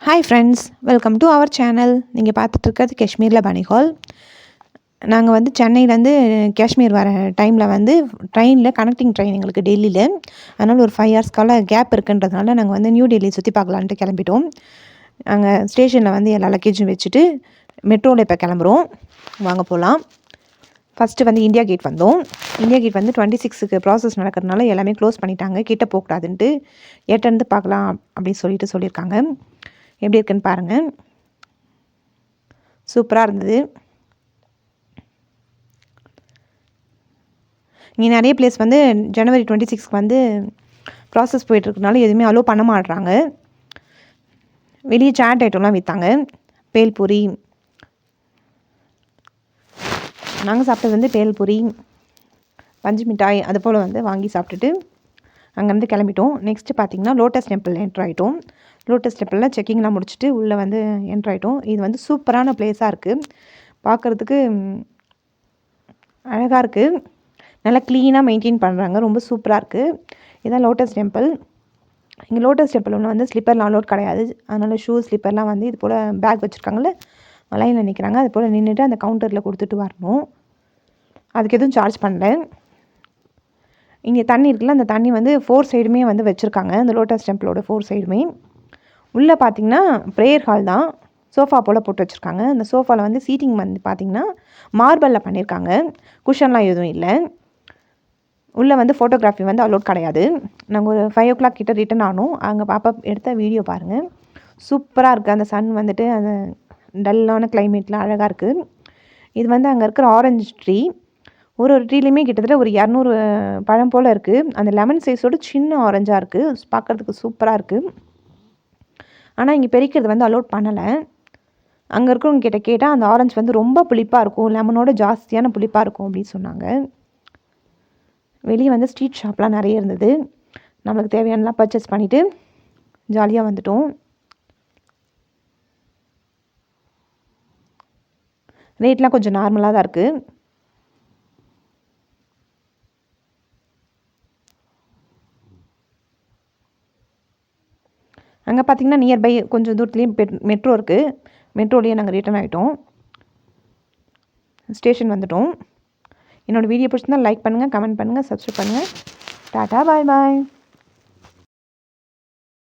Hi friends, welcome to our channel. நீங்கள் பார்த்துட்ருக்கிறது காஷ்மீரில் பனி ஹால். நாங்கள் வந்து சென்னையிலேருந்து காஷ்மீர் வர டைமில் வந்து ட்ரெயினில் கனெக்டிங் ட்ரெயின் எங்களுக்கு டெல்லியில். அதனால் ஒரு 5 ஹவர்ஸ்க்கால கேப் இருக்குன்றதுனால நாங்கள் வந்து நியூ டெல்லி சுற்றி பார்க்கலான்ட்டு கிளம்பிட்டோம். நாங்கள் ஸ்டேஷனில் வந்து எல்லா லக்கேஜும் வச்சுட்டு மெட்ரோவில் இப்போ கிளம்புறோம். வாங்க போகலாம். ஃபஸ்ட்டு வந்து இந்தியா கேட் வந்தோம். இந்தியா கேட் வந்து 26க்கு ப்ராசஸ் நடக்கிறதுனால எல்லாமே க்ளோஸ் பண்ணிட்டாங்க. கிட்ட போகக்கூடாதுன்ட்டு ஏட்டேருந்து பார்க்கலாம் அப்படின்னு சொல்லியிருக்காங்க. எப்படி இருக்குன்னு பாருங்கள். சூப்பராக இருந்தது. இங்கே நிறைய பிளேஸ் வந்து ஜனவரி 26க்கு வந்து ப்ராசஸ் போயிட்டுருக்கனால எதுவுமே அலோவ் பண்ண மாட்டுறாங்க. வெளியே சாட் ஐட்டம்லாம் விற்றாங்க. பேல்பூரி, நாங்கள் சாப்பிட்டது வந்து பேல்பூரி, பஞ்சு மிட்டாய் அது போல் வந்து வாங்கி சாப்பிட்டுட்டு அங்கேருந்து கிளம்பிட்டோம். நெக்ஸ்ட்டு பார்த்திங்கன்னா லோட்டஸ் டெம்பிள் என்ட்ரு ஆகிட்டோம். லோட்டஸ் டெம்பிளில் செக்கிங்லாம் முடிச்சுட்டு உள்ளே வந்து என்ட்ரு ஆகிட்டோம். இது வந்து சூப்பரான பிளேஸாக இருக்குது. பார்க்குறதுக்கு அழகாக இருக்குது. நல்லா க்ளீனாக மெயின்டைன் பண்ணுறாங்க. ரொம்ப சூப்பராக இருக்குது. இதுதான் லோட்டஸ் டெம்பிள். இங்கே லோட்டஸ் டெம்பிள் ஒன்று வந்து ஸ்லிப்பர்லாம் அலோட் கிடையாது. அதனால் ஷூ ஸ்லிப்பர்லாம் வந்து இது போல் பேக் வச்சுருக்காங்கல்ல, லைனில் நிற்கிறாங்க. அது போல் நின்றுட்டு அந்த கவுண்டரில் கொடுத்துட்டு வரணும். அதுக்கு எதுவும் சார்ஜ் பண்ணல. இங்கே தண்ணி இருக்குல்ல, அந்த தண்ணி வந்து 4 சைடுமே வந்து வச்சுருக்காங்க. அந்த லோட்டஸ் டெம்பிளோட 4 சைடுமே. உள்ளே பார்த்திங்கன்னா ப்ரேயர் ஹால் தான். சோஃபா போல் போட்டு வச்சுருக்காங்க. அந்த சோஃபாவில் வந்து சீட்டிங் வந்து பார்த்திங்கன்னா மார்பலில் பண்ணியிருக்காங்க. குஷன்லாம் எதுவும் இல்லை. உள்ளே வந்து ஃபோட்டோகிராஃபி வந்து அலோட் கிடையாது. நாங்கள் ஒரு 5 o'clock கிட்ட ரிட்டன் ஆனோம். அங்கே பாப்பா எடுத்த வீடியோ பாருங்கள். சூப்பராக இருக்குது. அந்த சன் வந்துட்டு அந்த டல்லான கிளைமேட்டில் அழகாக இருக்குது. இது வந்து அங்கே இருக்கிற ஆரஞ்சு ட்ரீ. ஒரு ட்ரீலையுமே கிட்டத்தட்ட ஒரு 200 பழம் போல் இருக்குது. அந்த லெமன் சைஸோடு சின்ன ஆரஞ்சாக இருக்குது. பார்க்குறதுக்கு சூப்பராக இருக்குது. ஆனால் இங்கே பெரிக்கிறது வந்து அலோட் பண்ணலை. அங்கே இருக்கிறவங்க கிட்ட கேட்டால் அந்த ஆரஞ்சு வந்து ரொம்ப புளிப்பாக இருக்கும், லெமனோட ஜாஸ்தியான புளிப்பாக இருக்கும் அப்படின்னு சொன்னாங்க. வெளியே வந்து ஸ்ட்ரீட் ஷாப்லாம் நிறைய இருந்தது. நம்மளுக்கு தேவையானலாம் பர்ச்சேஸ் பண்ணிவிட்டு ஜாலியாக வந்துட்டோம். ரேட்லாம் கொஞ்சம் நார்மலாக தான் இருக்குது. அங்கே பார்த்திங்கன்னா நியர்பை கொஞ்சம் தூரத்துலேயும் மெட்ரோ இருக்குது. மெட்ரோலேயே நாங்கள் ரிட்டர்ன் ஆகிட்டோம். ஸ்டேஷன் வந்துட்டோம். என்னோடய வீடியோ பிடிச்சிருந்தால் லைக் பண்ணுங்கள், கமெண்ட் பண்ணுங்கள், சப்ஸ்கிரைப் பண்ணுங்கள். டாட்டா, பாய் பாய்.